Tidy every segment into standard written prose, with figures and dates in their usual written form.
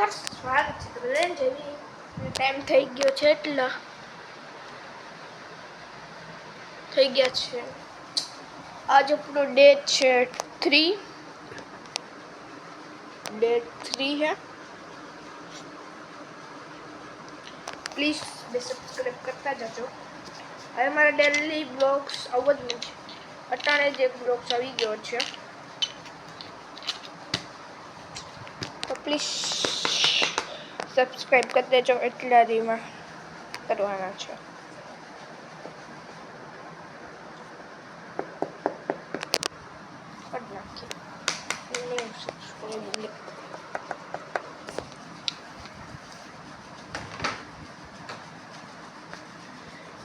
તમારું સ્વાગત છે. બધાને જેવી ટાઈમ થઈ ગયો છે એટલા થઈ ગયા છે. આજ આપણો ડે છે 3 है. प्लीज બે સબસ્ક્રાઇબ કરતા જજો. હવે મારા ડેલી બ્લોગ્સ આવવા જ નહીં છે. અટાણે જ એક બ્લોગ્સ આવી ગયો છે તો પ્લીઝ સબસ્ક્રાઇબ કરી દેજો. એટલા રીમાં કરવાના છે. કરી નાખીએ.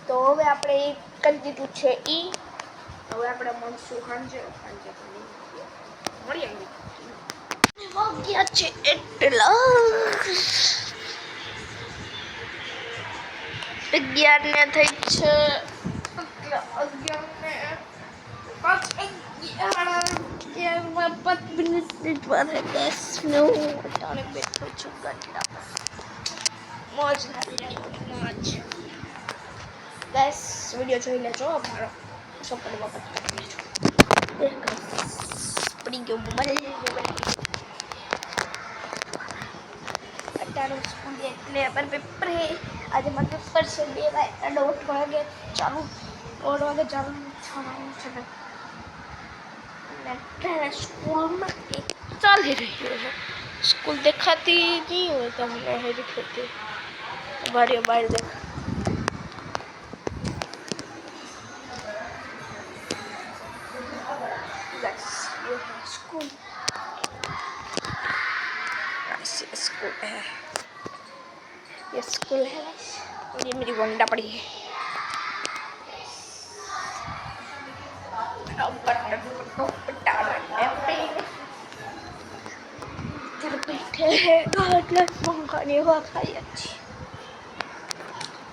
તો હવે આપણે કરી દીધું છે ઈ. હવે આપણે મળશું સાંજે મળીએ. વાગ્યા છે એટલા 11 ને થઈ છે. 5 મિનિટ દ્વારા 10 મિનિટ અટાણે બેઠો છું. ગંડા મોજ મોજ. ગાઈસ વિડિયો જોઈ લેજો. અમારો સપોર્ટ વાપસ કરી લેજો. પડી ગયો મોબાઈલ. અટાણે સ્કૂલ એટલે પર પેપર હે. આજે મારું પેપર છે 2 વાગે ચાલુ. 2 વાગે ચાલુ થવાનું છે. स्कूल में चल ही रही है. स्कूल दिखाती नहीं हो तो हमने है दिखाती बारी बारी देखा. ये है स्कूल. स्कूल है. ये स्कूल है. और ये मेरी वंडा पड़ी है. એટલે પંખાની હવા ખાઈએ છીએ.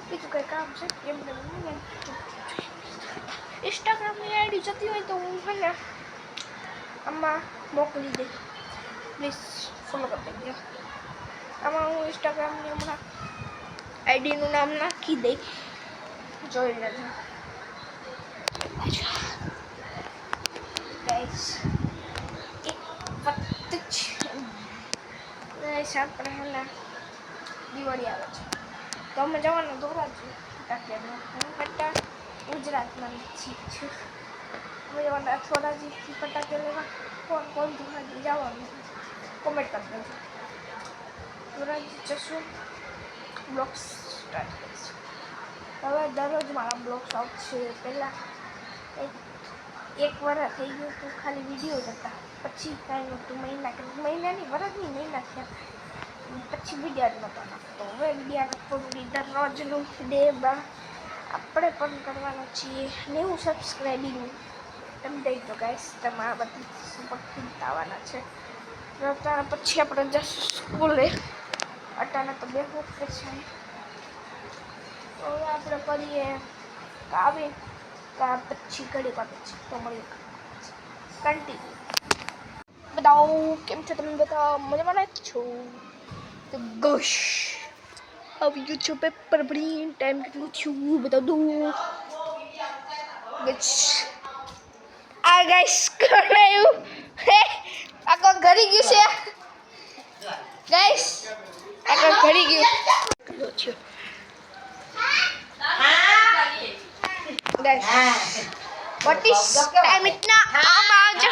બીજું કંઈ કામ છે એમને ઇન્સ્ટાગ્રામની આઈડી જતી હોય તો હું છે ને આમાં મોકલી દઈશ. પ્લીઝ ફોલો કરી દેજો. આમાં હું ઇન્સ્ટાગ્રામની હમણાં આઈડીનું નામ નાખી દઈશ. જોઈ લેજો. ગાઈસ આપણે હેલા દિવાળી આવે છે તો અમે જવાનું ધોરાજી ફટાકિયામાં. હું ફટા ગુજરાતમાં છું. અમે જવાના ધોરાજી ફટાકિયા લેવા. કોણ ધોરાજી જવાનું કોમેન્ટ કરી દેજો. ધોરાજી જશું. બ્લોગ્સ સ્ટાર્ટ કરીશું. હવે દરરોજ મારા બ્લોગ્સ આવશે. પહેલાં એક વર્ષ થઈ ગયું હતું ખાલી વિડીયો જ હતા. પછી કાંઈ નહોતું. મહિનાની વરસની મહિના થયા પછી વિડીયો જ નહોતો નાખતો. હવે વિડીયો દરરોજનું ડે બા આપણે પણ કરવાના છીએ 90 સબસ્ક્રાઇબિંગ. તમે દઈ દો ગાઈસ. તમારા બધી સપોર્ટ આવવાના છે. પછી આપણે જશું સ્કૂલે. અટાણે તો બેહવું પડશે. હવે આપણે કરીએ આવી પછી ઘડી વાર પછી તો મળીએ. કન્ટિન્યુ. बताओ કેમ છો તમે બધા? મજામાં જ છો? તો ગોશ આવી ગયું છે પેપર ભરી. ટાઈમ કેટલું થયું બતા દઉં. આ ગાઈસ કરાયું હે આકો ઘરી ગયું છે. ગાઈસ આકો ઘરી ગયું છે. गाइस व्हाट इज टाइम इतना आम आज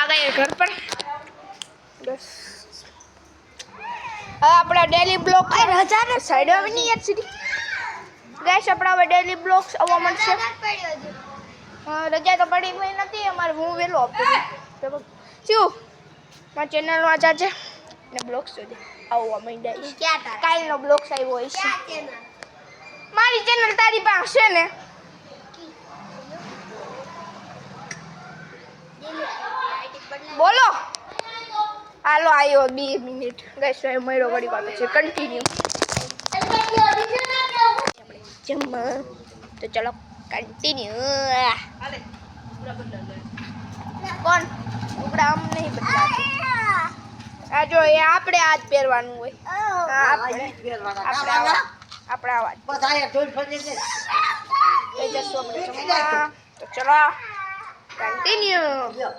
आ गए घर पर. बस अपना डेली ब्लॉग साइड में नहीं यार सीधी. गाइस अपना હવે ડેલી બ્લોગ્સ આવવા મળશે. રજા તો પડી ગઈ નથી અમારે. હું વેલો આપું શું મારા ચેનલનો આજ આજે ને બ્લોગ્સ જોજે આવવા માંડ્યા. કાલનો બ્લોગ્સ આવ્યો હોય છે. મારી ચેનલ તારી પાસે છે ને. બોલો હાલો આવ્યો 2 મિનિટ. ગાઈસ હવે મયરો ઘડી વાર છે. કન્ટિન્યુ. જમવા તો ચલો કન્ટિન્યુ. કોણ ઉગડા આમ નહીં બદલાતી. આ જો એ આપણે આજ પહેરવાનું હોય આપણે આવા બસ આયા જોઈ ફરી દે એ જશું આપણે જમવા તો ચલો કન્ટિન્યુ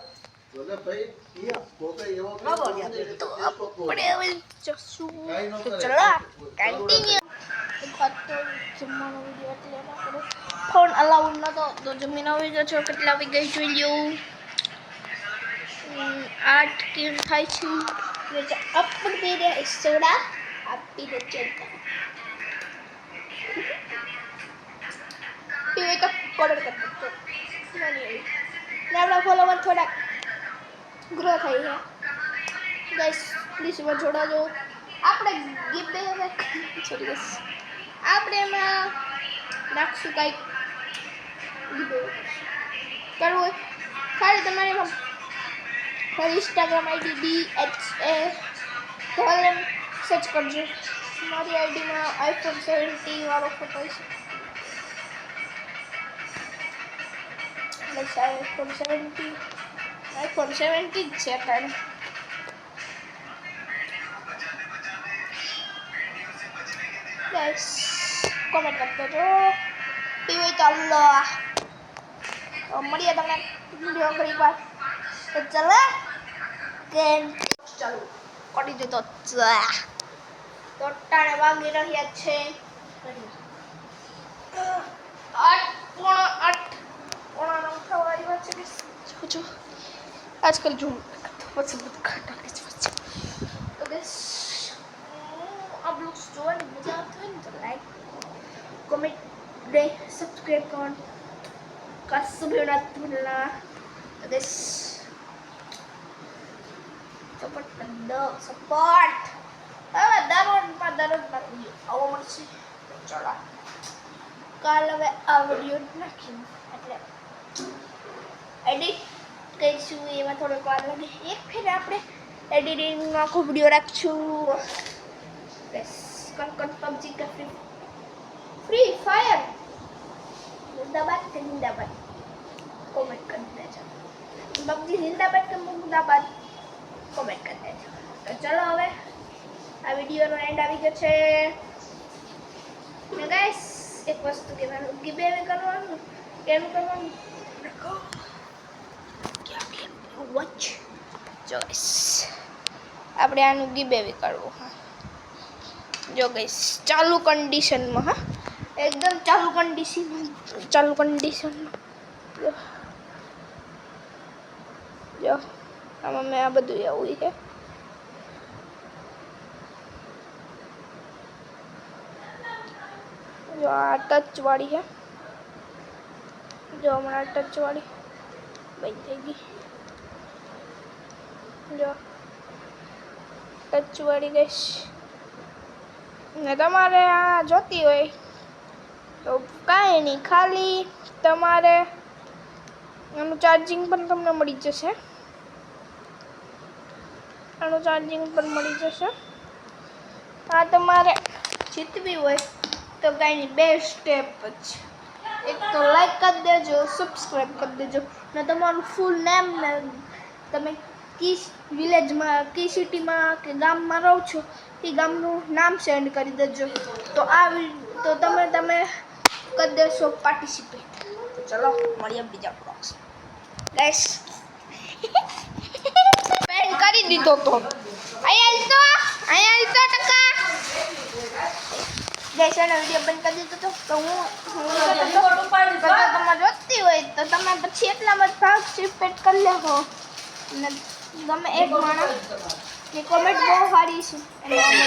બોલે ભાઈ ઈયા કોકે એવો આપણે હવે જશું તો ચલો કન્ટિન્યુ જમવાનો વિડીયો એટલે આપણે ફોન અલાઉડ નતો તો જમીન આવી ગયો છો કેટલા વાગી ગઈ જોઈ લ્યો 8 કેમ થાય છે એટલે અપડ દે દે સોડા આપી દે ચલતા પીવે તો કોલર કરતો નહીં ને આપણા ફોલોવર થોડા ગ્રો થઈ છે ગાઈસ પ્લીઝ મને જોડાજો આપણે ગિફ્ટ દે હવે છોડી દઈશ આપણે એમાં નાખશું કંઈક કરવું હોય ખાલી તમારે મારી ઇન્સ્ટાગ્રામ આઈડી DHA ધોલન સર્ચ કરજો મારી આઈડીમાં iPhone 17 વાળો ફોટો છે બસ iPhone 17 જ છે અત્યારે ગાઈસ કોમેન્ટ કરતો જો પીવું તો અલ્લાહ મળીએ તમને વિડીયો ઘણી વાર તો ચલો કે ચાલો કરી દીધો ચા તો ટાણે વાગી રહ્યા છે 8:9 થવા આવ્યા છે જો આજકાલ જો પછી બધું ખાટા છે તો બસ આ બ્લોગ્સ જોવાની મજા આવતી હોય ને તો લાઈક કમેન્ટ દે સબસ્ક્રાઇબ કરવાનું કશું ભી ના ભૂલના તો બસ સપોર્ટ હવે દરરોજ આવો મળશે ચલો કાલ હવે આ વિડીયો નાખીને એટલે એડિટ કરીશું એમાં થોડોક વાર લાગે એક ફેર આપણે એડિટિંગનો આખો વિડીયો રાખશું બસ કન પબજી का फ्री फायर जिंदाबाद कमेंट कर देજો પબજી जिंदाबाद કે મુર્દાબાદ કમેન્ટ કરી દેજો તો ચલો હવે આ વિડીયોનો એન્ડ આવી ગયો છે ને ગાઈસ એક વસ્તુ કહેવાનું ગિવે કરવાનું કેમ કરવાનું વોચ જો ગાઈસ આપણે આનું ગિવે કરવું હા જો ગાઈસ ચાલુ કન્ડિશનમાં હા એકદમ ચાલુ કન્ડિશનમાં જો આમાં મેં આ બધું આવું છે જો આ ટચ વાળી છે જો હમણાં ટચ વાળી બંધ થઈ ગઈ જો ટચ વાળી ગઈશ ને તમારે આ જોતી હોય તો કાંઈ નહીં ખાલી તમારે આનું ચાર્જિંગ પણ તમને મળી જશે આ તમારે જીતવી હોય તો કાંઈ નહીં 2 સ્ટેપ જ એક તો લાઈક કરી દેજો સબસ્ક્રાઈબ કરી દેજો ને તમારું ફૂલ નેમ ને તમે કી વિલેજમાં કી સિટીમાં કે ગામમાં રહો છો એ ગામનું નામ સેન્ડ કરી દેજો તો તો તમે કરી દેશો પાર્ટિસિપેટ તો ચલો મળીએ બીજા બ્લોગ્સ ગાઈસ પેન કરી દીધો તો અહીંયા ટકા ગાઈસ એનો વિડીયો બંધ કરી દીધો તો હું તમારે જોતી હોય તો તમે પછી એટલામાં જ પાર્ટિસિપેટ કરી લેવો અને તમે એક માણસ ની કોમેન્ટ બહુ સારી છે એટલે